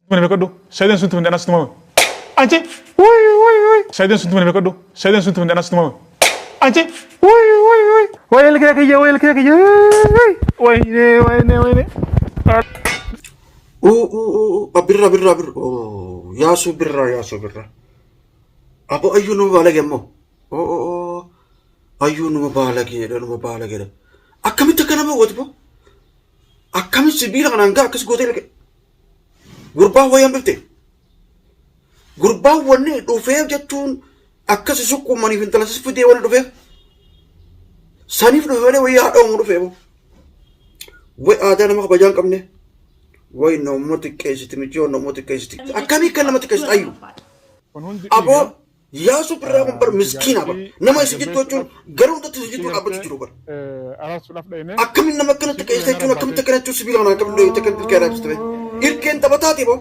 Mana bekodo, sayden suntu ndana stuma. Anche, woi. Sayden suntu mana bekodo, sayden suntu ndana stuma. Anche, woi. Woi elkira kaya. Woi ne. Birra. Oh, yasu birra. Abo ayyunu balage mo. Oh. Ayyunu balage. Akkamitti kana bo gotibo. Akkamitti sibila kana anga akkas gote gurbaa wayaan bifte gurbaa wanni dhufeef jechuun akkas sukkuumaniif intalasas fidee wani dhufeef saniif dhufe malee wayyaa haadha dhufeef way aadaa nama kabajaa hin qabne way nama xiqqeessiti michoo nama xiqqeessiti akkamii kan nama xiqqeessiti ayyu aboo yaasu birraa kun bar miskiina bar nama isin jittu jechuun gara hundatti isin jittuu dhaabbatu jiru bar akkamiin nama akkana xiqqeessite jechuun akkamitti akkana jechuun sibiila kana akkamiin xiqqeessite xiqqee raabsite irkeen taphataati bo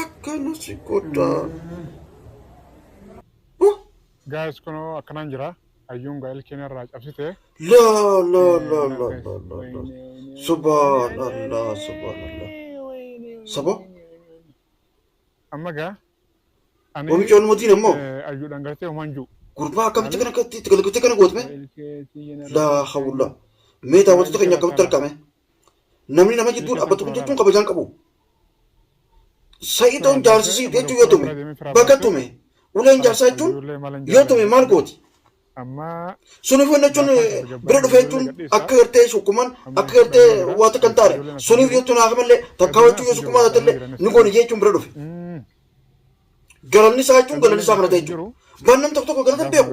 akkana si godha guys kono akkanan jira ayyuun gaa ilkeen irraa cabsite la subhanallah sabo amma gaa oomishoon mootiin ammoo ayyuudhaan gartee homanju gurbaa akkamitti kana galgite kana gootme la hawla mee daawwattoota keenya akkamitti argame namni nama jidduu dhaabbatu kun jechuun kabajaan qabu. Sa'idoon jaarsisii jechuun yoo tume bakka tume uleen jaarsaa jechuun yoo tume maal gooti. Suniif wanni jechuun bira dhufee jechuun akka gartee sukkuman akka gartee waata kan taare suniif jechuun haa malee takkaa jechuun yoo sukkumaa taatellee ni gooni jechuun bira dhufe. Galanni isaa jechuun galanni isaa kana ta'e jechuudha. Bannam tokko galata beeku.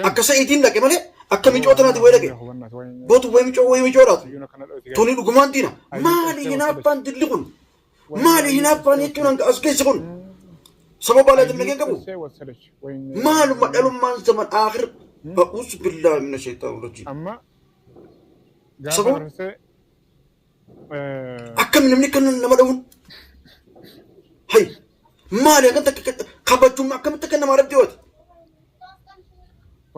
Akka sa'iitiin dhaqe malee akka micoota naati wayii dhaqe. Bootu wayii micoodhaatu. Tuni dhugumaan diina. Maali hinaaffaan dilli kun? Maali hinaaffaan jechuun as keessa kun? Sababa alaatiin nageen qabu. Maaluma dhalummaan zaman aakhir ba'uus billaa mina sheetaan rajii. Sababa akkam namni kan nama dhawun? Hay maali akkamitti kabajuun akkamitti akka nama arabdii waati?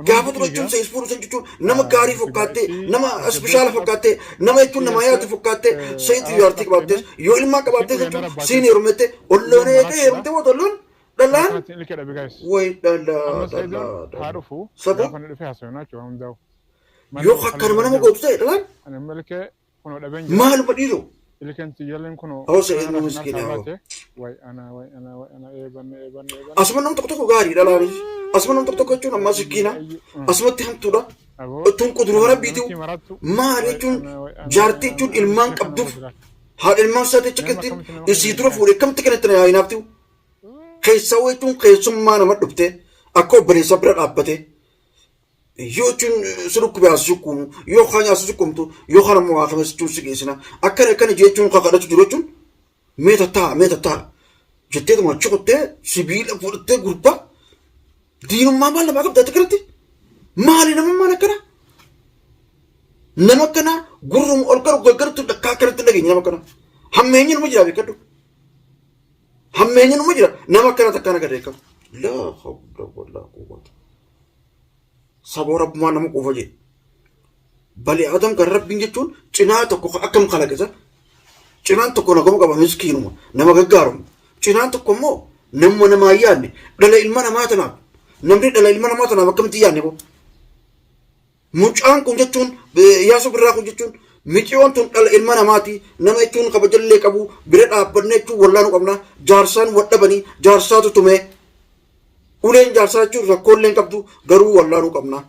Gaafa tura jechuun sayis fuudhu san jechuun nama gaarii fakkaattee nama ispeeshaala fakkaattee nama jechuun nama yaatu fakkaattee sayitu yoo artii qabaattees yoo ilmaa qabaattees jechuun siin heerumette olloon eegee heerumte moo olloon dhallaan wayi dhalaa sabo yoo akkanuma nama gootu ta'e dhallaan maaluma dhiisu hawasa ilma miskiina asuma nam tokko gaarii dhalaanis asuma nam tokko jechuun amma sikkiina asumatti hamtuudha tun quduruu rabbiitu maal jechuun jaartii jechuun ilmaan qabduuf haadha ilmaan isaati chikkatti isii dura fuudhee kamti kanatti na yaa'inaaftiu keessaa jechuun keessummaa nama dhufte akka obboleessa bira dhaabbate yoo jechuun sulukkubee as sukkuumu yoo kaanya as sukkumtu yoo kana immoo haafame jechuun si geessina akkana jechuun kakadhatu jiru jechuun meeta ta'a jetteetuma chokottee sibiila fudhattee gurbaa diinummaa maal namaa qabdaate kanatti maali namummaan akkana nama akkana gurrum ol garu gargartu dhakkaa akkanatti dhageenya nama akkana hammeenyi numa jira beekadhu hammeenyi numa jira nama akkana takkaan agarree qabu laa hawla walaa quwwata saboo rabbumaan nama quufa jedhe bali adam kan rabbiin jechuun cinaa tokko akkam kalaqisa cinaan tokko nagama qaba miskiinuma nama gaggaarumu cinaan tokko immoo nama namaa yaadne dhala ilma namaa tanaaf namni dhala ilma namaa tanaaf akkamitti yaadne ko mucaan kun jechuun yaasu birraa kun jechuun micoon tun dhala ilma namaati nama jechuun kabajallee qabu bira dhaabbanne jechuun wallaanu qabna jaarsaan wadhabanii jaarsaatu tumee uleen jaarsaa jechuun rakkoolleen qabdu garuu wallaanu qabna.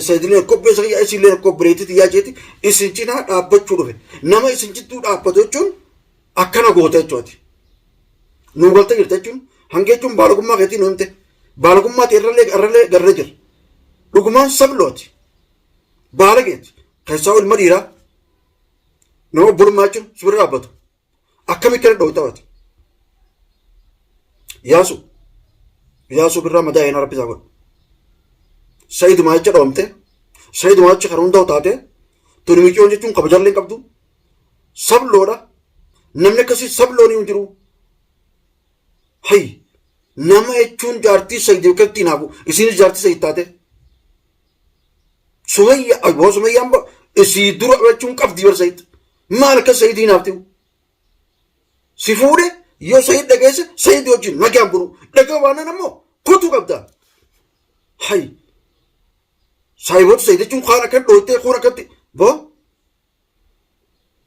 Sayyidileen kobbee sakii isinleen kobbeetti yaa jeeti isin cinaa dhaabbachuu dhufe nama isin jidduu dhaabbatu jechuun akkana goota jechuuti. Nu galta jirta jechuun hanga jechuun baalogummaa keetii nu himte baalogummaa irrallee garra jira. Dhugumaan sablooti baalageeti keessaa ilma dhiiraa nama bulmaa jechuun sibira dhaabbatu akkamii kana dhoohi taphate. Yaasu birraa madaa eenaa rabbisaa godhu. Sayidumaa jecha dhoomte sayidumaa jecha kan hundaa'u taate tuni micoon jechuun kabajallee qabdu sabloodha namni akkasii sabloonii hin jiru. Hay nama jechuun jaartii sayidii bikkatti hinaafu isinis jaartii sayid taate sumayyaan isii dura jechuun qabdi bar sayid maal akka sayidii hinaaftiu si fuudhe yoo Sayid dhageesse Sayid wajjin nagaan bulu dhagaa waan ammoo kutuu qabda. Hay saayiboota Sayid jechuun kaan akka dhoottee kun akkatti boo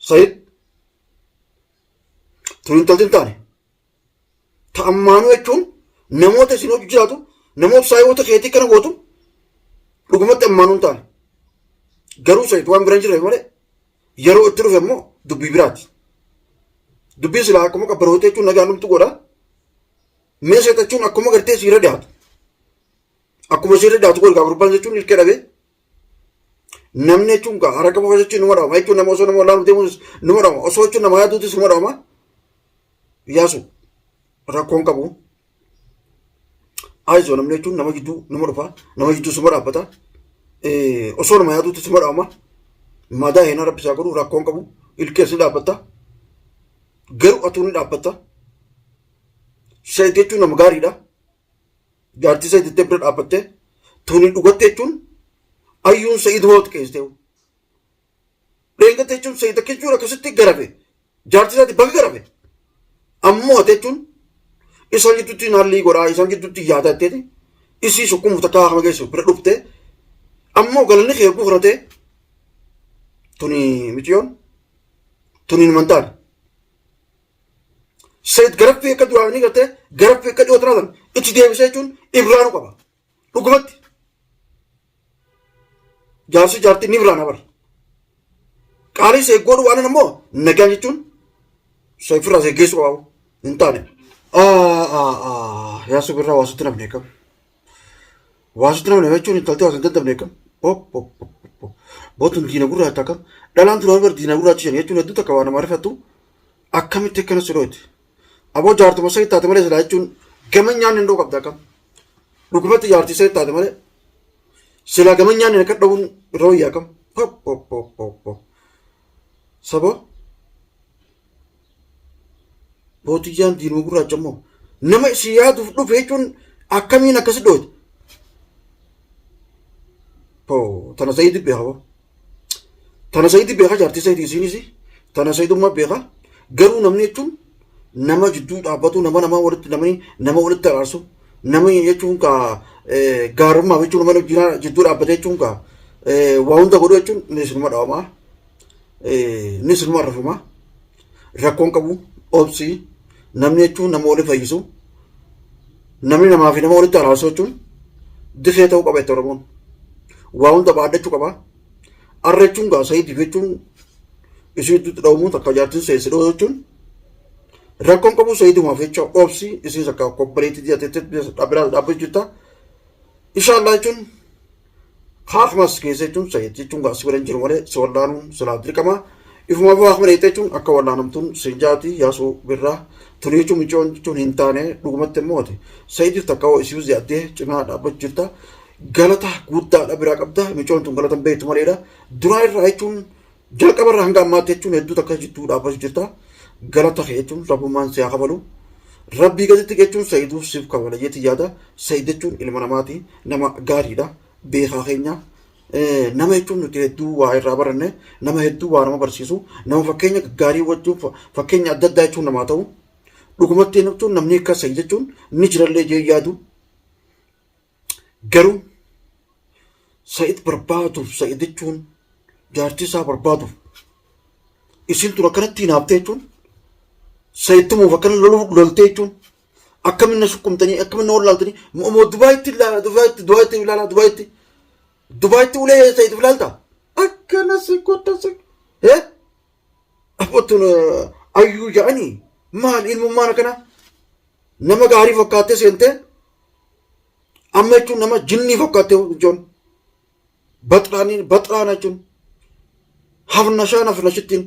Sayid tun intalti hin taane ta'ammaanuu jechuun namoota isin hojii jiraatu namoota saayiboota keetii kana gootu dhugumatti ammaanuu hin taane garuu Sayid waan biraan jireef malee yeroo itti dhufe immoo dubbii biraati. Dubbii silaa akkuma qabbaroota jechuun nagaan dhumtu godha. Meeshaa jechuun akkuma gartee siira dhiyaatu. Akkuma siira dhiyaatu godha gurbaan jechuun ilkee dhabee. Namni jechuun harka bofa jechuun numa dhaama jechuun nama osoo nama walaalu deemuun numa dhaama osoo jechuun nama yaaduutis numa dhaama. Yaasu rakkoon qabu. Aayisoo namni jechuun nama jidduu nama dhufa nama jidduu suma dhaabbata. Osoo nama yaaduutis suma dhaama. Madaa heenaa rabbisaa godhu rakkoon qabu ilkeessi dhaabbata. Garuu atuu ni dhaabbata. Sayid jechuun nama gaariidha. Jaartii Sayid itti bira dhaabbattee tuunii dhugatte jechuun ayyuun Sayid hooti keessee. Dheengatte jechuun Sayid akka jechuun akkasitti garafe. Jaartii isaatti bakka garafe. Ammoo ati jechuun isaan gidduutti naallii godhaa isaan gidduutti yaadattee isii sukkumu takka hama geessu bira dhuftee ammoo galanni kee bu'uuratee tunii mitiyoon tuniin mantaan. Sayid garaffii akka duraanii gartee garaffii akka dhiyoo tanaatan itti deebisee jechuun ibraanuu qaba. Dhugumatti jaarsi jaartii ni ibraana bara. Qaalii Sayid godhu waan ammoo nagaan jechuun Sayid firraa Sayid geessu qabu hin taane. Yaasu birraa waasutti namni eekam. Waasutti namni jechuun intaltee waasutti daddabne eekam. Bootun diina gurraacha akkam dhalaan turaan bar diina gurraacha jedhanii jechuun hedduu takka waan nama rifatu akkamitti akkana sirooti. Aboo jaartuma Sayid taate malee silaa jechuun gama nyaanni hindoo qabda akkam. Dhugumatti jaartii Sayid taate malee silaa gama nyaanni akka dhabuun yeroo wayyaa akkam. Saba bootiyyaan diinuma gurraacha immoo nama si yaaduuf dhufe jechuun akkamiin akkasi dhoote. Tana Sayid beeka. Tana Sayid beeka jaartii Sayid isiinis tana Sayidummaa beeka garuu namni jechuun nama jidduu dhaabbatu nama walitti araarsu nama jechuun ka gaarummaa jechuun nama jidduu dhaabbate jechuun ka waa hunda godhu jechuun innis numa dhawamaa innis numa arrafamaa rakkoon qabu obsii namni jechuun nama wali fayyisu namni namaa fi nama walitti araarsu jechuun difee ta'uu qaba itti Oromoon. Waa hunda baadhachuu qaba. Arrachuun gaa Sayid jechuun isii itti dhawumuun takka jaartiin seessi dhoo jechuun rakkoon qabu Sayidumaaf jecha obsi isiis akka kobbaleetti dhiyaatee dhaabbachuu jirta. Inshaallah jechuun haakmas keessa jechuun Sayid jechuun gaa si bira hin jiru malee si wallaanuun silaa dirqama. Ifumaaf haakma dheettee jechuun akka wallaanamtuun sinjaati yaasuu birraa turii jechuun micoon jechuun hin taane dhugumatti immoo Sayidiif takka isii yaaddee cinaa dhaabbachuu jirta. Galata guddaadha biraa qabda micoon tun galata beektu maleedha. Duraa irraa jechuun jalqabarraa hanga ammaatti jechuun hedduu takka jidduu dhaabbachuu jirta. Galata kee jechuun rabbummaan si haa kabalu. Rabbii gaditti jechuun Sayiduuf siif kabala jeetii yaada. Sayid jechuun ilma namaati nama gaariidha beekaa keenya. Nama jechuun nuti hedduu waa irraa baranne nama hedduu waa nama barsiisu nama fakkeenya gaarii wajjin fakkeenya adda addaa jechuun namaa ta'u. Dhugumatti jechuun namni akka Sayid jechuun ni jirallee jee yaadu. Garuu Sayid barbaaduuf Sayid jechuun jaartii isaa barbaaduuf isin tun akkanatti hinaaftee jechuun Sayid tumuuf akkana loltee jechuun akkaminna sukkumtanii akkaminna wallaaltanii moo Dubaayitti ilaala Dubaayitti ulee Sayid ilaalta akkana si godha si abboottun ayyuu jedhanii maal ilmummaan akkana nama gaarii fakkaattee seentee amma jechuun nama jinnii fakkaatee jechuun baxraana jechuun hafnashittiin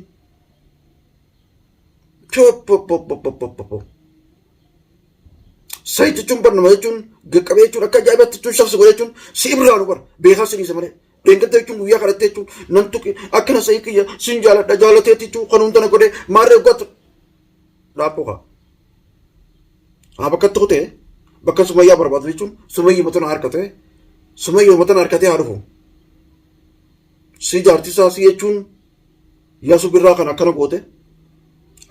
Sayid jechuun barnama jechuun qaqqabee jechuun akka ajaa'ibatti jechuun shafsi godhe jechuun si ibraanu bara beekaa siniisa malee deengata jechuun guyyaa kadhattee jechuun namtu akkana Sayid kiyya sin jaaladha jaalateetti jechuun kan hundana godhee maarree goota dhaabboo haa bakkatti kutee bakka Sumayyaa barbaadu jechuun Sumayyaa matana harkatee Sumayyaa matana harkatee haa dhufu. Si jaartii isaa si jechuun yaasu birraa kan akkana goote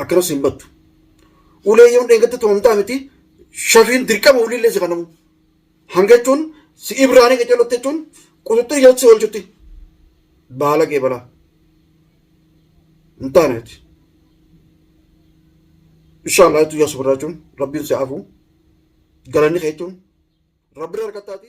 akkana simbattu ulee yoo dheengatti toomtaa miti shafiin dirqama uliillee si kanamu hanga jechuun si ibraanii qaceelotte jechuun qututti ijatti si oolchutti baala kee balaa hin taaneeti inshallah tu yasu jechuun rabbiin si afu galanni kee jechuun rabbi harkattaati